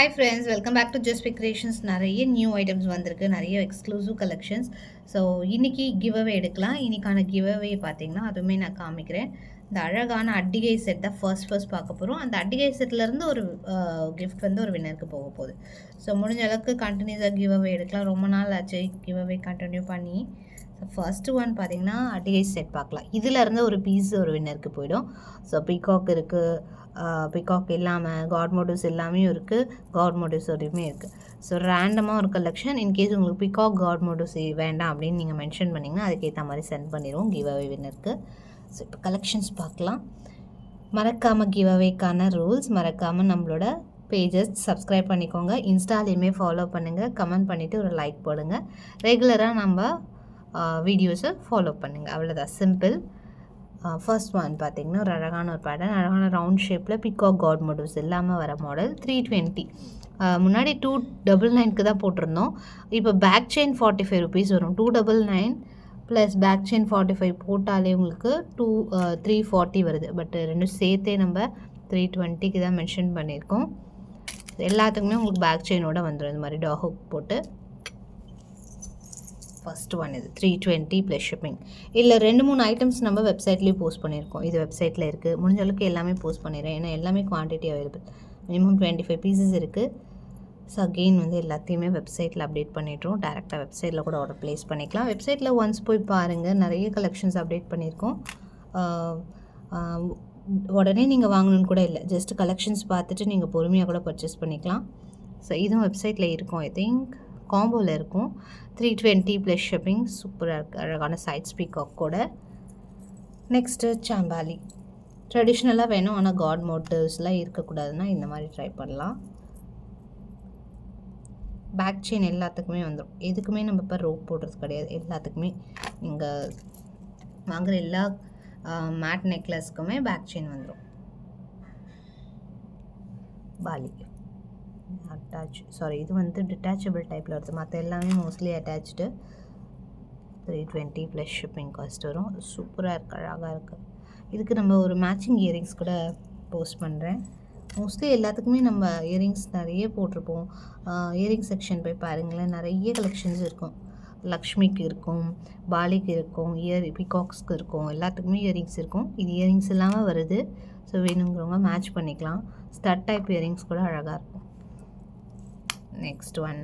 Hi friends, welcome back to Just Pick Creations. நிறைய new items வந்திருக்கு, நிறைய exclusive collections. So இன்னைக்கு give away எடுக்கலாம். இன்னைக்கான கிவ் அவே பார்த்தீங்கன்னா அதுவுமே நான் காமிக்கிறேன். இந்த அழகான அட்டிகை செட் தான் ஃபர்ஸ்ட் பார்க்க போகிறோம். அந்த அட்டிகை செட்லேருந்து ஒரு கிஃப்ட் வந்து ஒரு வின்னருக்கு போக போகுது. ஸோ முடிஞ்ச அளவுக்கு கண்டினியூஸாக கிவ் அவே எடுக்கலாம். ரொம்ப நாள் ஆச்சு கிவ் அவே கண்டினியூ பண்ணி. ஸோ ஃபர்ஸ்ட்டு ஒன் பார்த்தீங்கன்னா அட்டிகை செட் பார்க்கலாம். இதிலேருந்து ஒரு பீஸ் ஒரு வின்னருக்கு போயிடும். ஸோ பீகாக் இருக்குது, பிகாக் இல்லாமல் காட் மோட்டிவ்ஸ் எல்லாமே இருக்குது, காட் மோட்டிவ்ஸோடையுமே இருக்குது. ஸோ ரேண்டமாக ஒரு கலெக்ஷன். இன்கேஸ் உங்களுக்கு பிகாக் காட் மோட்டிவ்ஸ் வேண்டாம் அப்படின்னு நீங்கள் மென்ஷன் பண்ணிங்கன்னா அதுக்கேற்ற மாதிரி சென்ட் பண்ணிடுவோம் கிவ் அவே வின்னருக்கு. ஸோ இப்போ கலெக்ஷன்ஸ் பார்க்கலாம். மறக்காமல் கிவ் அவேக்கான ரூல்ஸ், மறக்காமல் நம்மளோட பேஜஸ் சப்ஸ்கிரைப் பண்ணிக்கோங்க, இன்ஸ்டாலையுமே ஃபாலோ பண்ணுங்கள், கமெண்ட் பண்ணிவிட்டு ஒரு லைக் போடுங்க, ரெகுலராக நம்ம வீடியோஸை ஃபாலோ பண்ணுங்கள். அவ்வளோதான், சிம்பிள். ஃபர்ஸ்ட் ஒன் பார்த்திங்கன்னா ஒரு அழகான ஒரு பேட்டர்ன், அழகான ரவுண்ட் ஷேப்பில் பிகாக் காட் மோட்டிவ்ஸ் இல்லாமல் வர மாடல் 320. முன்னாடி 299 தான் போட்டிருந்தோம். இப்போ பேக் செயின் 45 ருபீஸ் வரும். 299 ப்ளஸ் பேக் செயின் 45 போட்டாலே உங்களுக்கு 340 வருது. பட் ரெண்டும் சேர்த்தே நம்ம 320க்கு தான் மென்ஷன் பண்ணியிருக்கோம். எல்லாத்துக்குமே உங்களுக்கு பேக் செயினோட வந்துடும் இந்த மாதிரி டாஹுக் போட்டு. ஃபஸ்ட்டு ஒன் இது 320 ப்ளஸ் ஷிப்பிங். இல்லை 2-3 ஐட்டம்ஸ் நம்ம வெப்சைட்லேயும் போஸ்ட் பண்ணியிருக்கோம். இது வெப்சைட்டில் இருக்குது. முடிஞ்ச அளவுக்கு எல்லாமே போஸ்ட் பண்ணிடுறேன், ஏன்னா எல்லாமே குவான்டிட்டி அவைலபிள். மினிமம் 25 பீசஸ் இருக்குது. ஸோ அகெயின் வந்து எல்லாத்தையுமே வெப்சைட்டில் அப்டேட் பண்ணிடுறோம். டேரெக்டாக வெப்சைட்டில் கூட ஆர்டர் ப்ளேஸ் பண்ணிக்கலாம். வெப்சைட்டில் ஒன்ஸ் போய் பாருங்கள், நிறைய கலெக்ஷன்ஸ் அப்டேட் பண்ணியிருக்கோம். உடனே நீங்கள் வாங்கணுன்னு கூட இல்லை, ஜஸ்ட் கலெக்ஷன்ஸ் பார்த்துட்டு நீங்கள் பொறுமையாக கூட பர்ச்சேஸ் பண்ணிக்கலாம். ஸோ இதுவும் வெப்சைட்டில் இருக்கும். ஐ திங்க் காம்போவில் இருக்கும். 320 ப்ளஸ் ஷிப்பிங். சூப்பராக இருக்குது, அழகான சைட் ஸ்பீக்காக் கூட. நெக்ஸ்ட்டு சாம்பாலி. ட்ரெடிஷ்னலாக வேணும், ஆனால் காட் மோட்டிவ்ஸ்லாம் இருக்கக்கூடாதுன்னா இந்த மாதிரி ட்ரை பண்ணலாம். பேக் செயின் எல்லாத்துக்குமே வந்துடும். எதுக்குமே நம்ம இப்போ ரோப் போடுறது கிடையாது. எல்லாத்துக்குமே நீங்கள் வாங்குகிற எல்லா மேட் நெக்லஸ்க்குமே பேக் செயின் வந்துடும். பாலி இது வந்து டிட்டாச்சபிள் டைப்பில் வருது, மற்ற எல்லாமே mostly attach. 320 plus shipping cost வரும். சூப்பராக இருக்குது, அழகாக இருக்குது. இதுக்கு நம்ம ஒரு மேட்சிங் இயரிங்ஸ் கூட போஸ்ட் பண்ணுறேன். மோஸ்ட்லி எல்லாத்துக்குமே நம்ம இயரிங்ஸ் நிறைய போட்டிருப்போம். இயரிங் செக்ஷன் போய் பாருங்களேன், நிறைய கலெக்ஷன்ஸ் இருக்கும். லக்ஷ்மிக்கு இருக்கும், பாலிக்கு இருக்கும், பிகாக்ஸ்க்கு இருக்கும், எல்லாத்துக்குமே இயரிங்ஸ் இருக்கும். இது இயரிங்ஸ் இல்லாமல் வருது. ஸோ வேணுங்கிறவங்க மேட்ச் பண்ணிக்கலாம். ஸ்டட் டைப் இயரிங்ஸ் கூட அழகாக இருக்கும். Next one.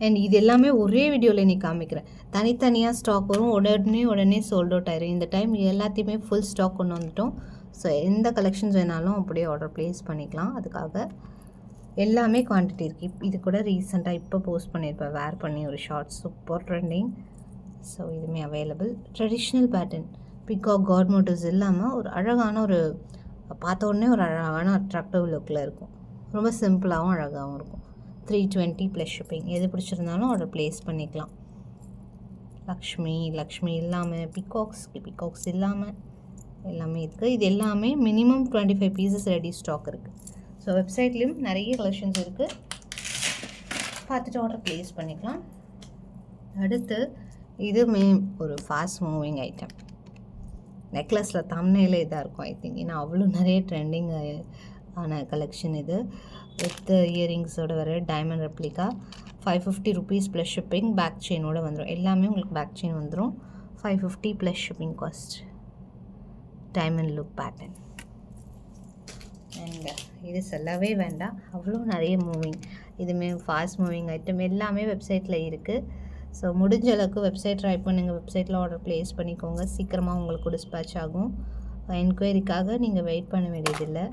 அண்ட் இது எல்லாமே ஒரே வீடியோவில் நீ காமிக்கிறேன். தனித்தனியாக ஸ்டாக் வரும், உடனே சோல்ட் அவுட் ஆயிரும். இந்த டைம் எல்லாத்தையுமே ஃபுல் ஸ்டாக் கொண்டு வந்துட்டோம். ஸோ எந்த கலெக்ஷன்ஸ் வேணாலும் அப்படியே ஆர்டர் ப்ளேஸ் பண்ணிக்கலாம். அதுக்காக எல்லாமே குவான்டிட்டி இருக்குது. இது கூட ரீசெண்டாக இப்போ போஸ்ட் பண்ணியிருப்பேன், வேர் பண்ணி ஒரு ஷார்ட்ஸ், சூப்பர் ட்ரெண்டிங். ஸோ இதுவுமே available. Traditional pattern, peacock god motifs இல்லாமல் ஒரு அழகான ஒரு பார்த்த உடனே ஒரு அழகான அட்ராக்டிவ் லுக்கில் இருக்கும். ரொம்ப சிம்பிளாகவும் அழகாகவும் இருக்கும். 320 ப்ளஸ் ஷிப்பிங். எது பிடிச்சிருந்தாலும் ஆர்டர் ப்ளேஸ் பண்ணிக்கலாம். லக்ஷ்மி இல்லாமல், பிகாக்ஸ் இல்லாமல் எல்லாமே இருக்குது. இது எல்லாமே மினிமம் 25 பீசஸ் ரெடி ஸ்டாக் இருக்குது. ஸோ வெப்சைட்லேயும் நிறைய கலெக்ஷன்ஸ் இருக்குது, பார்த்துட்டு ஆர்டர் ப்ளேஸ் பண்ணிக்கலாம். அடுத்து இதுவுமே ஒரு ஃபாஸ்ட் மூவிங் ஐட்டம். நெக்லஸில் தம்ப்நெயிலே இதாக இருக்கும் ஐ திங்க், ஏன்னா அவ்வளோ நிறைய ட்ரெண்டிங் ஆன கலெக்ஷன் இது. வித் இயரிங்ஸோடு வர diamond replica. 550 rupees plus shipping. Back செயினோடு வந்துடும். எல்லாமே உங்களுக்கு பேக் செயின் வந்துடும். 550 plus shipping cost. Diamond look pattern. And இது சொல்லவே வேண்டாம், அவ்வளோ நிறைய மூவிங். இதுவுமே ஃபாஸ்ட் மூவிங் ஐட்டம், எல்லாமே வெப்சைட்டில் இருக்குது. ஸோ முடிஞ்ச அளவுக்கு வெப்சைட் ட்ரை பண்ணுங்கள், வெப்சைட்டில் ஆர்டர் ப்ளேஸ் பண்ணிக்கோங்க. சீக்கிரமாக உங்களுக்கு டிஸ்பேச் ஆகும். என்கொயரிக்காக நீங்கள் வெயிட் பண்ண வேண்டியதில்லை.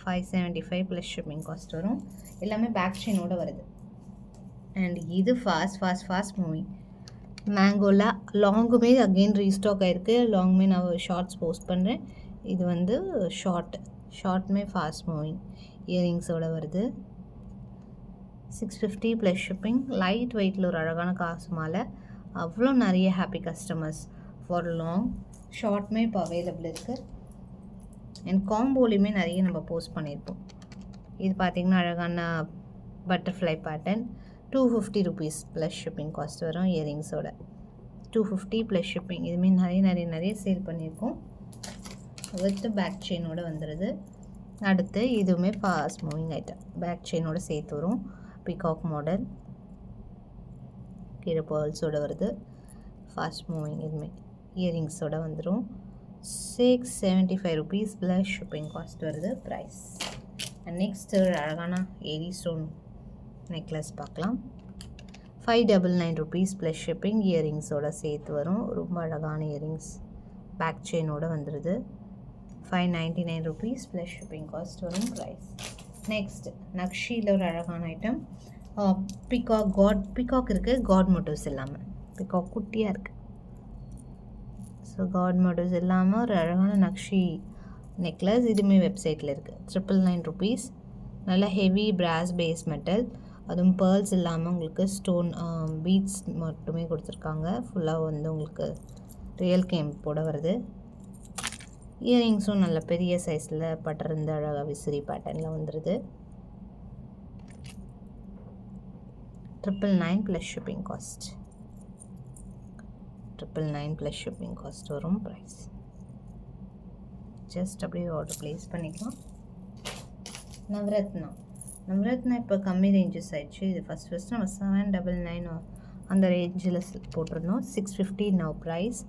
575 ப்ளஸ் ஷிப்பிங் காஸ்ட் வரும். எல்லாமே பேக் செயினோடு வருது. அண்ட் இது ஃபாஸ்ட் மூவிங். மேங்கோவில் லாங்குமே அகெயின் ரீஸ்டாக் ஆகிருக்கு. லாங்குமே நான் ஷார்ட்ஸ் போஸ்ட் பண்ணுறேன். இது வந்து ஷார்ட்மே ஃபாஸ்ட் மூவிங் இயரிங்ஸோடு வருது. 650 ப்ளஸ் ஷிப்பிங். லைட் வெயிட்டில் ஒரு அழகான காசு மாலை. அவ்வளோ நிறைய ஹாப்பி கஸ்டமர்ஸ் ஃபார் லாங். ஷார்ட்மே இப்போ அவைலபிள் இருக்குது. அண்ட் காம்போலையுமே நிறைய நம்ம போஸ்ட் பண்ணியிருப்போம். இது பார்த்திங்கன்னா அழகான butterfly pattern. 250 rupees plus shipping cost வரும் இயரிங்ஸோட. 250 ப்ளஸ் ஷிப்பிங். இதுமாரி நிறைய சேல் பண்ணியிருக்கோம். வித் பேக் செயினோட வந்துடுது. அடுத்து இதுவுமே ஃபாஸ்ட் மூவிங் ஐட்டம், பேக் செயினோட சேர்த்து வரும். பிகாக் மாடல், கீழே பேர்ல்ஸோட வருது. ஃபாஸ்ட் மூவிங் இதுவுமே இயரிங்ஸோட வந்துடும். 675 rupees ப்ளஸ் ஷிப்பிங் காஸ்ட் வருது ப்ரைஸ். அண்ட் நெக்ஸ்ட் அழகான ஏரி ஸ்டோன் நெக்லஸ் பார்க்கலாம். 599 rupees ப்ளஸ் ஷிப்பிங், இயரிங்ஸோட சேர்த்து வரும். ரொம்ப அழகான இயரிங்ஸ், பேக் செயினோட வந்துடுது. 599 rupees ப்ளஸ் ஷிப்பிங் காஸ்ட் வரும் ப்ரைஸ். நெக்ஸ்ட் நக்ஷியில் ஒரு அழகான ஐட்டம், பிகாக் இருக்குது, காட் மோட்டிவ்ஸ் இல்லாமல். பிகாக் குட்டியாக இருக்குது. ஸோ காட் மோட்டிவ்ஸ் இல்லாமல் ஒரு அழகான நக்ஷி நெக்லஸ். இதுவுமே வெப்சைட்டில் இருக்குது. 999 rupees. நல்லா ஹெவி பிராஸ் பேஸ் மெட்டல், அதுவும் பேர்ல்ஸ் இல்லாமல் உங்களுக்கு ஸ்டோன் பீட்ஸ் மட்டுமே கொடுத்துருக்காங்க. ஃபுல்லாக வந்து உங்களுக்கு ரியல் கேம்போட வருது. இயரிங்ஸும் நல்ல பெரிய சைஸில் பட்டிருந்த அழகாக விசிறி பேட்டர்னில் வந்துடுது. 999 plus shipping cost. 999 plus shipping cost வரும் ப்ரைஸ். ஜஸ்ட் அப்படியே ஆர்டர் ப்ளேஸ் பண்ணிக்கலாம். நவரத்னா இப்போ கம்மி ரேஞ்சஸ் ஆயிடுச்சு. இது ஃபஸ்ட் நம்ம 799 அந்த ரேஞ்சில் போட்டிருந்தோம். 650 நவ் ப்ரைஸ்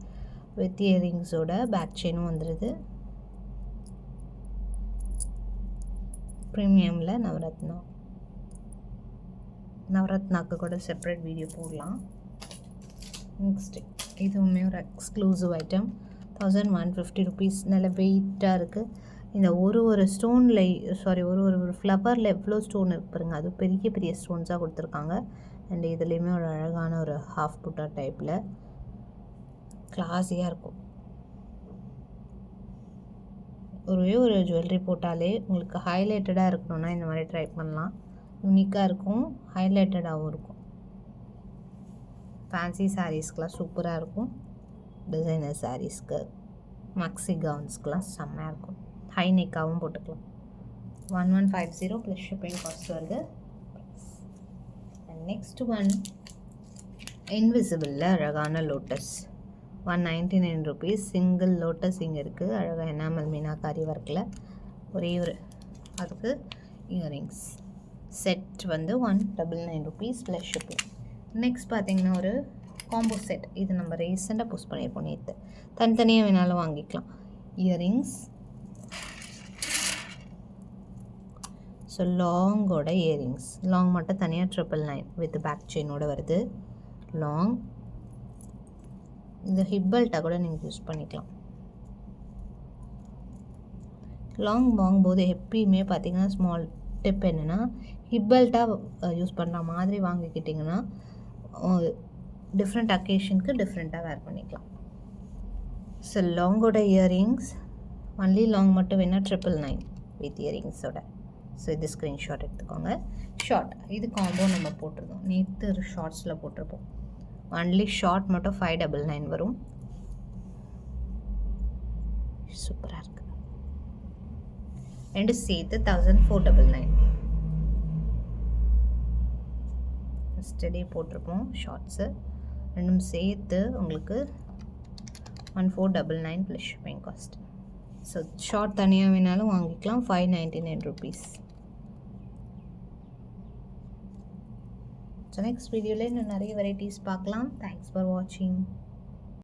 வித் இயரிங்ஸோட பேக் செயினும் வந்துடுது. ப்ரீமியமில் நவரத்னாக்கு கூட செப்பரேட் வீடியோ போடலாம். நெக்ஸ்ட் இதுவுமே ஒரு எக்ஸ்க்ளூசிவ் ஐட்டம். 1150 rupees. நல்ல வெயிட்டாக இருக்குது. இந்த ஒரு ஸ்டோனில் ஒரு ஃப்ளவரில் எவ்வளோ ஸ்டோன் இருக்கு பாருங்கள், அது பெரிய பெரிய ஸ்டோன்ஸாக கொடுத்துருக்காங்க. அண்ட் இதுலேயுமே ஒரு அழகான ஒரு ஹாஃப் புட்டா டைப்பில் கிளாஸியாக இருக்கும். ஒரு ஜுவல்லரி போட்டாலே உங்களுக்கு ஹைலைட்டடாக இருக்கணும்னா இந்த மாதிரி ட்ரை பண்ணலாம். யூனிக்காக இருக்கும், ஹைலைட்டடாகவும் இருக்கும். ஃபேன்சி சாரீஸ்க்கெலாம் சூப்பராக இருக்கும். டிசைனர் சாரீஸ்க்கு, மேக்ஸி கவுன்ஸ்க்கெலாம் செம்மையாக இருக்கும். ஹை நெக்காகவும் போட்டுக்கலாம். 1150 ப்ளஸ் ஷிப்பிங் காஸ்ட் வருது. அண்ட் நெக்ஸ்ட் ஒன் இன்விசிபிளில் அழகான லோட்டஸ். 199 rupees. சிங்கிள் லோட்டஸ் இங்கே இருக்குது. அழகாக எனாமல் மீனாக்காரி ஒர்க்கில் ஒரே ஒரு அதுக்கு இயரிங்ஸ் செட் வந்து 199 rupees ப்ளஸ் ஷிப்பிங். நெக்ஸ்ட் பார்த்திங்கன்னா ஒரு காம்போ செட். இது நம்ம ரீசெண்டாக போஸ்ட் பண்ணியிருப்போம் நேற்று. தனித்தனியாக வேணாலும் வாங்கிக்கலாம். இயரிங்ஸ், ஸோ லாங்கோட இயரிங்ஸ், லாங் மட்டும் தனியாக 999 வித் பேக் செயினோட வருது. லாங் இந்த ஹிப்பல்ட்டாக கூட நீங்கள் யூஸ் பண்ணிக்கலாம். லாங் வாங்கும்போது எப்பயுமே பார்த்திங்கன்னா ஸ்மால் டிப் என்னென்னா, ஹிப்பல்ட்டாக யூஸ் பண்ணுற மாதிரி வாங்கிக்கிட்டிங்கன்னா டிஃப்ரெண்ட் அக்கேஷனுக்கு டிஃப்ரெண்ட்டாக வேர் பண்ணிக்கலாம். ஸோ லாங்கோட இயரிங்ஸ், ஒன்லி லாங் மட்டும் வேணால் 999 வித் இயரிங்ஸோட. ஸோ இது ஸ்க்ரீன்ஷாட் எடுத்துக்கோங்க. ஷார்ட் இது காம்போ நம்ம போட்டிருந்தோம் நேற்று, ஷார்ட்ஸில் போட்டிருப்போம். ஒன்லி ஷார்ட் மட்டும் 599 வரும். சூப்பராக இருக்குது. ரெண்டு சேர்த்து 1499. ஸ்டடி போட்டிருப்போம் ஷார்ட்ஸு. ரெண்டும் சேர்த்து உங்களுக்கு 1499 plus shipping cost. So short தனியாக வேணாலும் வாங்கிக்கலாம். 599 rupees. ஸோ நெக்ஸ்ட் வீடியோவில் இன்னும் நிறைய வெரைட்டிஸ் பார்க்கலாம். தேங்க்ஸ் ஃபார் வாட்சிங்.